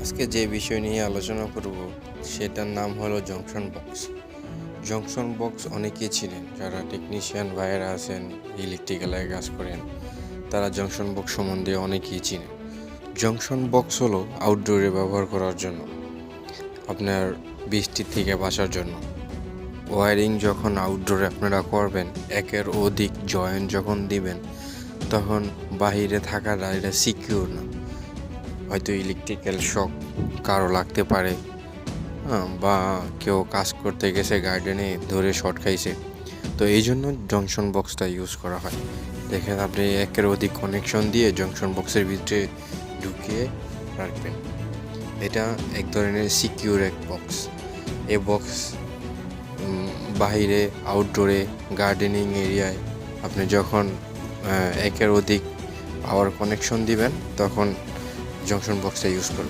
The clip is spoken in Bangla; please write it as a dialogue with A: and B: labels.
A: আজকে যে বিষয় নিয়ে আলোচনা করব সেটার নাম হলো জংশন বক্স। জংশন বক্স অনেকেই ছিলেন, যারা টেকনিশিয়ান ভাইয়েরা আছেন, ইলেকট্রিক্যালের কাজ করেন, তারা জংশন বক্স সম্বন্ধে অনেকেই চিনেন। জংশন বক্স হলো আউটডোরে ব্যবহার করার জন্য, আপনার বৃষ্টির থেকে বাঁচার জন্য। ওয়ারিং যখন আউটডোরে আপনারা করবেন, একের অধিক জয়েন্ট যখন দিবেন, তখন বাহিরে থাকাটা এটা সিকিউর না। হয়তো ইলেকট্রিক্যাল শক কারো লাগতে পারে, বা কেউ কাজ করতে গেছে গার্ডেনে ধরে শর্ট খাইছে, তো এই জন্য জংশন বক্সটা ইউজ করা হয়। দেখেন, আপনি একের অধিক কানেকশন দিয়ে জংশন বক্সের ভিতরে ঢুকিয়ে রাখবেন। এটা এক ধরনের সিকিউর এক বক্স। এই বক্স বাহিরে, আউটডোরে, গার্ডেনিং এরিয়ায় আপনি যখন একের অধিক পাওয়ার কানেকশন দিবেন, তখন জংশন বক্সটা ইউজ করবেন।